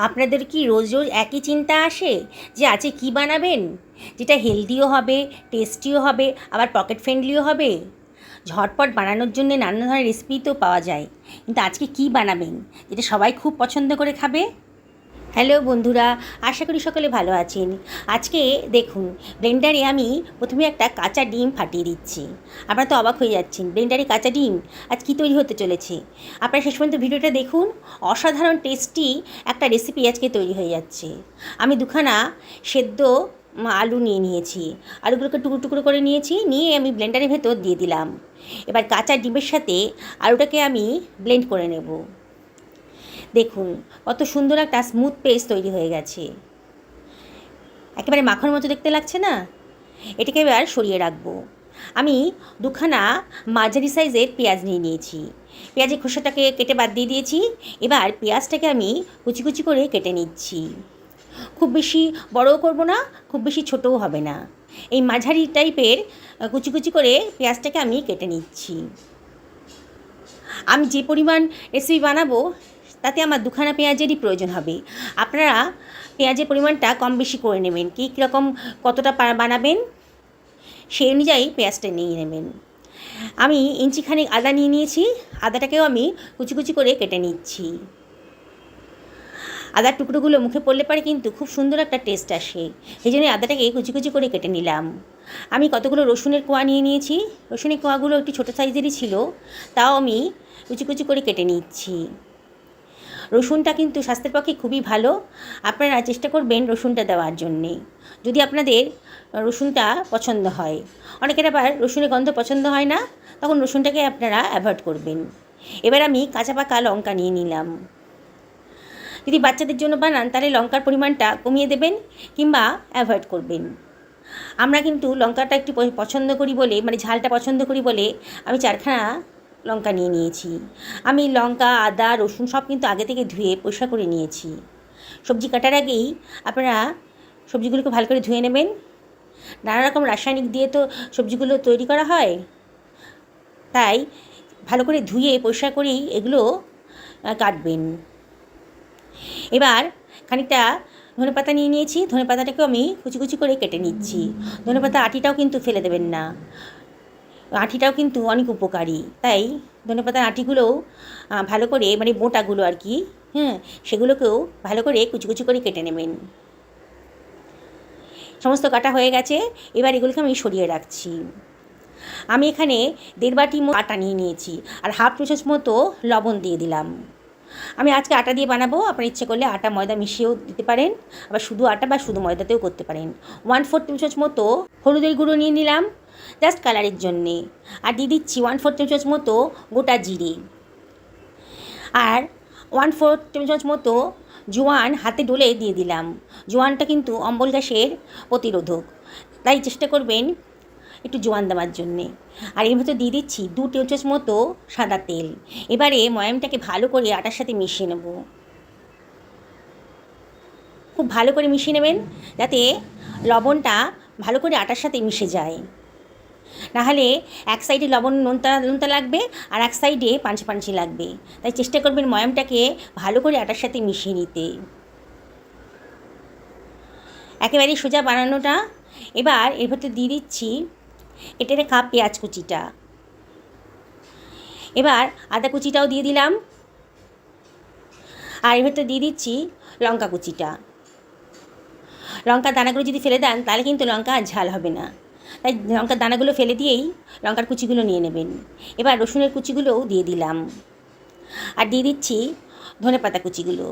আপনাদের কি রোজ রোজ একই চিন্তা আসে যে আজকে কী বানাবেন, যেটা হেলদিও হবে, টেস্টিও হবে, আবার পকেট ফ্রেন্ডলিও হবে? ঝটপট বানানোর জন্য নানা ধরনের রেসিপি তো পাওয়া যায়, কিন্তু আজকে কী বানাবেন যেটা সবাই খুব পছন্দ করে খাবে? হ্যালো বন্ধুরা, আশা করি সকলে ভালো আছেন। আজকে দেখুন, ব্লেন্ডারে আমি প্রথমে একটা কাঁচা ডিম ফাটিয়ে দিচ্ছি। আপনারা তো অবাক হয়ে যাচ্ছেন, ব্লেন্ডারে কাঁচা ডিম আজ কী তৈরি হতে চলেছে। আপনারা শেষ পর্যন্ত ভিডিওটা দেখুন, অসাধারণ টেস্টি একটা রেসিপি আজকে তৈরি হয়ে যাচ্ছে। আমি দুখানা সেদ্ধ আলু নিয়ে নিয়েছি, আলুগুলোকে টুকরো টুকরো করে নিয়ে আমি ব্লেন্ডারের ভেতর দিয়ে দিলাম। এবার কাঁচা ডিমের সাথে আলুটাকে আমি ব্লেন্ড করে নেব। দেখুন কত সুন্দর একটা স্মুথ পেস্ট তৈরি হয়ে গেছে, একেবারে মাখনের মতো দেখতে লাগছে না? এটাকে এবার সরিয়ে রাখবো। আমি দুখানা মাঝারি সাইজের পেঁয়াজ নিয়ে নিয়েছি, পেঁয়াজের খোসাটাকে কেটে বাদ দিয়ে দিয়েছি। এবার পেঁয়াজটাকে আমি কুচি কুচি করে কেটে নিচ্ছি। খুব বেশি বড়ও করব না, খুব বেশি ছোটও হবে না, এই মাঝারি টাইপের কুচি কুচি করে পেঁয়াজটাকে আমি কেটে নিচ্ছি। আমি যে পরিমাণ রেসিপি বানাবো তাতে আমার দুখানা পেঁয়াজেরই প্রয়োজন হবে। আপনারা পেঁয়াজের পরিমাণটা কম বেশি করে নেবেন, কীরকম কতটা বানাবেন সেই অনুযায়ী পেঁয়াজটা নিয়ে নেবেন। আমি ইঞ্চিখানেক আদা নিয়ে নিয়েছি, আদাটাকেও আমি কুচি কুচি করে কেটে নিচ্ছি। আদার টুকরোগুলো মুখে পড়লে পরে কিন্তু খুব সুন্দর একটা টেস্ট আসে, এই জন্য আদাটাকে কুচি কুচি করে কেটে নিলাম। আমি কতগুলো রসুনের কোয়া নিয়ে নিয়েছি, রসুনের কোয়াগুলো একটু ছোটো সাইজেরই ছিল, তাও আমি কুচি কুচি করে কেটে নিচ্ছি। রসুনটা কিন্তু স্বাস্থ্যের পক্ষে খুবই ভালো, আপনারা চেষ্টা করবেন রসুনটা দেওয়ার জন্যে, যদি আপনাদের রসুনটা পছন্দ হয়। অনেকের আবার রসুনের গন্ধ পছন্দ হয় না, তখন রসুনটাকে আপনারা অ্যাভয়েড করবেন। এবার আমি কাঁচা পাকা লঙ্কা নিয়ে নিলাম। যদি বাচ্চাদের জন্য বানান তাহলে লঙ্কার পরিমাণটা কমিয়ে দেবেন কিংবা অ্যাভয়েড করবেন। আমরা কিন্তু লঙ্কাটা একটু পছন্দ করি বলে, মানে ঝালটা পছন্দ করি বলে আমি 4খানা লঙ্কা নিয়ে নিয়েছি। আমি লঙ্কা, আদা, রসুন সব কিন্তু আগে থেকে ধুয়ে পরিষ্কার করে নিয়েছি। সবজি কাটার আগেই আপনারা সবজিগুলোকে ভালো করে ধুয়ে নেবেন। নানা রকম রাসায়নিক দিয়ে তো সবজিগুলো তৈরি করা হয়, তাই ভালো করে ধুয়ে পরিষ্কার করেই এগুলো কাটবেন। এবার খানিকটা ধনেপাতা নিয়ে নিয়েছি, ধনেপাতাটাকেও আমি কুচি কুচি করে কেটে নিচ্ছি। ধনেপাতা আটিটাও কিন্তু ফেলে দেবেন না, আঁটিটাও কিন্তু অনেক উপকারী, তাই ধনেপাতার আঁটিগুলোও ভালো করে, মানে বোঁটাগুলো আর কি, সেগুলোকেও ভালো করে কুচি কুচি করে কেটে নেবেন। সমস্ত কাটা হয়ে গেছে, এবার এগুলোকে আমি সরিয়ে রাখছি। আমি এখানে 1.5 বাটি আটা নিয়ে নিয়েছি, আর হাফ টি চামচ মতো লবণ দিয়ে দিলাম। আমি আজকে আটা দিয়ে বানাবো, আপনার ইচ্ছে করলে আটা ময়দা মিশিয়েও দিতে পারেন, আবার শুধু আটা বা শুধু ময়দাতেও করতে পারেন। 1/4 টি চামচ মতো হলুদের গুঁড়ো নিয়ে নিলাম জাস্ট কালারের জন্যে, আর দিয়ে দিচ্ছি 1/4 টি চামচ মতো গোটা জিরে, আর 1/4 টি চামচ মতো জোয়ান হাতে ডলে দিয়ে দিলাম। জোয়ানটা কিন্তু অম্বল গ্যাসের প্রতিরোধক, তাই চেষ্টা করবেন একটু জোয়ান দেওয়ার জন্যে। আর এর মধ্যে দিয়ে দিচ্ছি 2 টেবিল চামচ মতো সাদা তেল। এবারে ময়ামটাকে ভালো করে আটার সাথে মিশিয়ে নেব, খুব ভালো করে মিশিয়ে নেবেন যাতে লবণটা ভালো করে আটার সাথে মিশে যায়, নাহলে এক সাইডে লবণ নোনতা নোনতা লাগবে আর এক সাইডে পাঞ্চি পাঞ্চি লাগবে। তাই চেষ্টা করবেন ময়ামটাকে ভালো করে আটার সাথে মিশিয়ে নিতে, একেবারেই সোজা বানানোটা। এবার এর ভেতরে দিয়ে দিচ্ছি কেটে রাখা পেঁয়াজ কুচিটা, এবার আদা কুচিটাও দিয়ে দিলাম, আর এর ভেতরে দিয়ে দিচ্ছি লঙ্কা কুচিটা। লঙ্কার দানাগুলো যদি ফেলে দেন তাহলে কিন্তু লঙ্কা আর ঝাল হবে না, তাই লঙ্কার দানাগুলো ফেলে দিয়েই লঙ্কার কুচিগুলো নিয়ে নেবেন। এবার রসুনের কুচিগুলোও দিয়ে দিলাম, আর দিয়ে দিচ্ছি ধনেপাতা কুচিগুলো।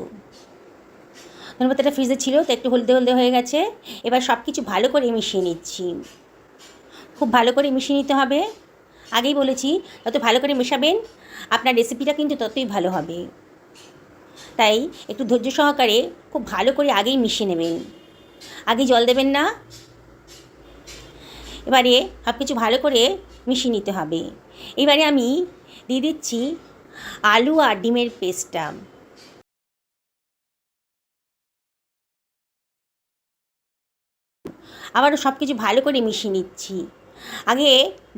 ধনেপাতাটা ফ্রিজে ছিল তো একটু হলদে হলদে হয়ে গেছে। এবার সব কিছু ভালো করে মিশিয়ে নিচ্ছি, খুব ভালো করে মিশিয়ে নিতে হবে। আগেই বলেছি, যত ভালো করে মেশাবেন আপনার রেসিপিটা কিন্তু ততই ভালো হবে, তাই একটু ধৈর্য সহকারে খুব ভালো করে আগেই মিশিয়ে নেবেন, আগে জল দেবেন না। এবারে সব কিছু ভালো করে মিশিয়ে নিতে হবে। এবারে আমি দিয়ে দিচ্ছি আলু আর ডিমের পেস্টটা। আবারও সব কিছু ভালো করে মিশিয়ে নিচ্ছি। আগে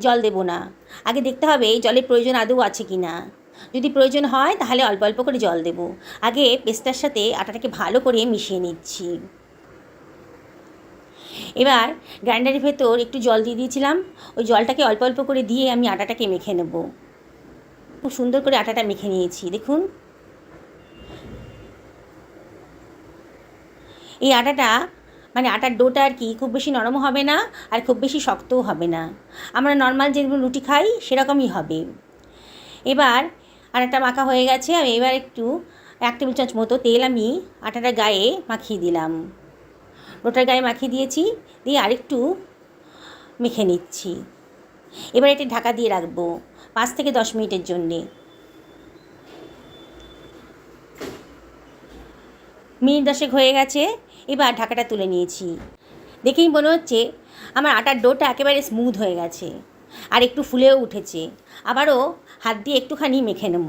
জল দেব না, আগে দেখতে হবে জলের প্রয়োজন আদৌ আছে কি না। যদি প্রয়োজন হয় তাহলে অল্প অল্প করে জল দেব। আগে পেস্তার সাথে আটাটাকে ভালো করে মিশিয়ে নিচ্ছি। এবার গ্রাইন্ডারের ভেতর একটু জল দিয়ে দিয়েছিলাম, ওই জলটাকে অল্প অল্প করে দিয়ে আমি আটাটাকে মেখে নেব। খুব সুন্দর করে আটাটা মেখে নিয়েছি। দেখুন, এই আটাটা মানে আটার ডোটা আর কি খুব বেশি নরমও হবে না আর খুব বেশি শক্তও হবে না, আমরা নর্মাল যেগুলো রুটি খাই সেরকমই হবে। এবার আটাটা মাখা হয়ে গেছে। আমি এবার একটু 1 টেবিল চামচ মতো তেল আমি আটাটার গায়ে মাখিয়ে দিলাম। ডোটার গায়ে মাখিয়ে দিয়েছি, দিয়ে আরেকটু মেখে নিচ্ছি। এবার এটা ঢাকা দিয়ে রাখবো 5 থেকে 10 মিনিটের জন্যে। মিনিট 10 হয়ে গেছে। এবার ঢাকাটা তুলে নিয়েছি। দেখেই মনে হচ্ছে আমার আটার ডোটা একেবারে স্মুথ হয়ে গেছে আর একটু ফুলেও উঠেছে। আবারও হাত দিয়ে একটুখানি মেখে নেব।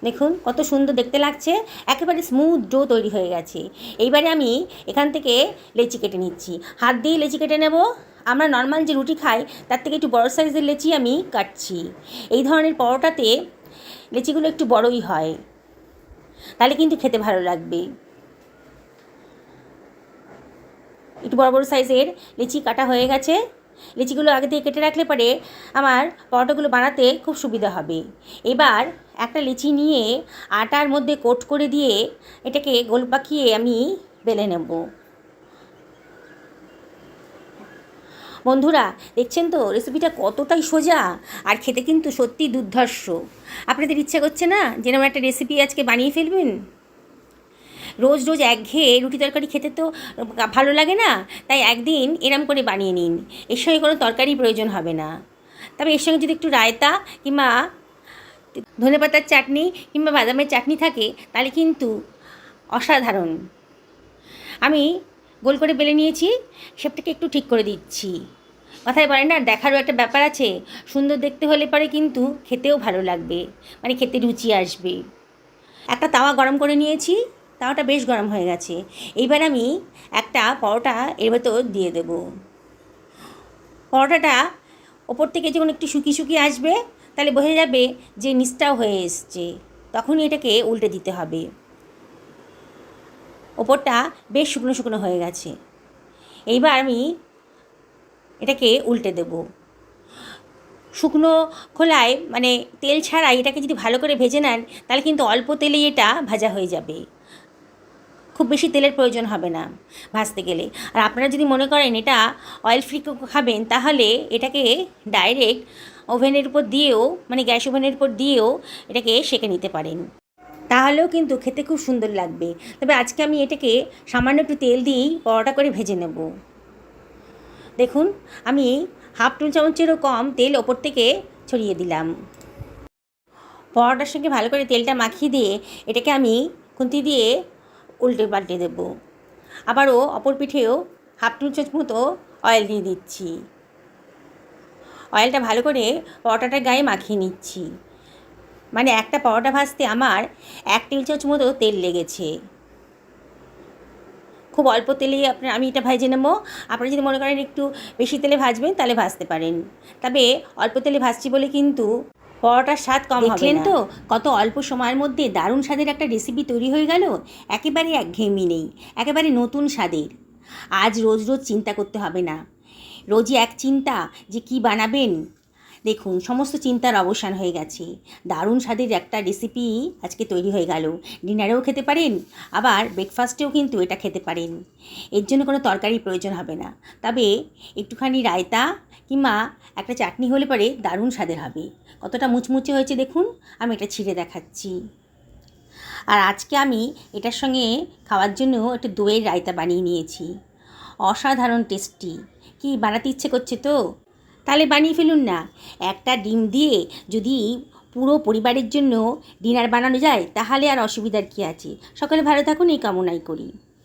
দেখুন কত সুন্দর দেখতে লাগছে, একেবারে স্মুথ ডো তৈরি হয়ে গেছে। এইবারে আমি এখান থেকে লেচি কেটে নিচ্ছি। হাত দিয়ে লেচি কেটে নেব। আমরা নর্মাল যে রুটি খাই তার থেকে একটু বড় সাইজের লেচি আমি কাটছি। এই ধরনের পরোটাতে লেচিগুলো একটু বড়ই হয়, তাহলে কিন্তু খেতে ভালো লাগবে। একটু বড় বড় সাইজের লেচি কাটা হয়ে গেছে। লেচিগুলো আগে থেকে কেটে রাখলে পরে আমার পরোটাগুলো বানাতে খুব সুবিধা হবে। এবার একটা লেচি নিয়ে আটার মধ্যে কোট করে দিয়ে এটাকে গোল পাকিয়ে আমি বেলে নেব। বন্ধুরা দেখছেন তো রেসিপিটা কতটাই সোজা আর খেতে কিন্তু সত্যি দুর্ধর্ষ। আপনাদের ইচ্ছা করছে না যেন একটা রেসিপি আজকে বানিয়ে ফেলবেন? রোজ রোজ একঘেয়ে রুটি তরকারি খেতে তো ভালো লাগে না, তাই একদিন এরম করে বানিয়ে নিন। এর সঙ্গে কোনো তরকারি প্রয়োজন হবে না, তবে এর সঙ্গে যদি একটু রায়তা কিংবা ধনেপাতার চাটনি কিংবা বাদামের চাটনি থাকে তাহলে কিন্তু অসাধারণ। আমি গোল করে বেলে নিয়েছি, শেপটাকে একটু ঠিক করে দিচ্ছি। কথায় বলে না, দেখারও একটা ব্যাপার আছে। সুন্দর দেখতে হলে পরে কিন্তু খেতেও ভালো লাগবে, মানে খেতে রুচি আসবে। একটা তাওয়া গরম করে নিয়েছি, তাওয়াটা বেশ গরম হয়ে গেছে। এইবার আমি একটা পরোটা এর ভেতর দিয়ে দেব। পরোটাটা ওপর থেকে যখন একটু শুকিয়ে শুকিয়ে আসবে তাহলে বোঝা যাবে যে নিচটাও হয়ে এসছে, তখনই এটাকে উল্টে দিতে হবে। ওপরটা বেশ শুকনো শুকনো হয়ে গেছে। এইবার আমি এটাকে উল্টে দেব। শুকনো খোলায় মানে তেল ছাড়াই এটাকে যদি ভালো করে ভেজে নেন তাহলে কিন্তু অল্প তেলেই এটা ভাজা হয়ে যাবে, খুব বেশি তেলের প্রয়োজন হবে না ভাজতে গেলে। আর আপনারা যদি মনে করেন এটা অয়েল ফ্রি খাবেন তাহলে এটাকে ডাইরেক্ট ওভেনের উপর দিয়েও মানে গ্যাস ওভেনের উপর দিয়েও এটাকে সেঁকে নিতে পারেন, তাহলেও কিন্তু খেতে খুব সুন্দর লাগবে। তবে আজকে আমি এটাকে সামান্য একটু তেল দিয়েই পরোটা করে ভেজে নেব। দেখুন আমি 1/2 টেবিল চামচেরও কম তেল ওপর থেকে ছড়িয়ে দিলাম। পরোটার সঙ্গে ভালো করে তেলটা মাখিয়ে দিয়ে এটাকে আমি খুন্তি দিয়ে উল্টে পাল্টে দেব। আবারও অপর পিঠেও 1/2 টেবিল চামচ মতো অয়েল দিয়ে দিচ্ছি। অয়েলটা ভালো করে পরোটাটার গায়ে মাখিয়ে নিচ্ছি। মানে একটা পরোটা ভাজতে আমার 1 টেবিল চামচ মতো তেল লেগেছে। খুব অল্প তেলেই আমি এটা ভেজে নেব। আপনারা যদি মনে করেন একটু বেশি তেলে ভাজবেন তাহলে ভাজতে পারেন, তবে অল্প তেলে ভাজছি বলে কিন্তু পরোটার স্বাদ কম হবে না। দেখলেন তো কত অল্প সময়ের মধ্যে দারুণ স্বাদের একটা রেসিপি তৈরি হয়ে গেল। একেবারে একঘেয়েমি নেই, একেবারে নতুন স্বাদের। আজ রোজ রোজ চিন্তা করতে হবে না, রোজই এক চিন্তা যে কি বানাবেন। দেখুন সমস্ত চিন্তার অবসান হয়ে গেছে। দারুণ স্বাদের একটা রেসিপি আজকে তৈরি হয়ে গেল। ডিনারেও খেতে পারেন, আবার ব্রেকফাস্টেও কিন্তু এটা খেতে পারেন। এর জন্য কোনো তরকারি প্রয়োজন হবে না, তবে একটুখানি রায়তা কিংবা একটা চাটনি হলে পরে দারুণ স্বাদের হবে। কতটা মুচমুচে হয়েছে দেখুন, আমি এটা ছিঁড়ে দেখাচ্ছি। আর আজকে আমি এটার সঙ্গে খাওয়ার জন্য একটা দইয়ের রায়তা বানিয়ে নিয়েছি, অসাধারণ টেস্টি। কি বানাতে ইচ্ছে করছে তো? তাহলে বানিয়ে ফেলুন না। একটা ডিম দিয়ে যদি পুরো পরিবারের জন্য ডিনার বানানো যায় তাহলে আর অসুবিধার কী আছে। সকলে ভালো থাকুন এই কামনাই করি।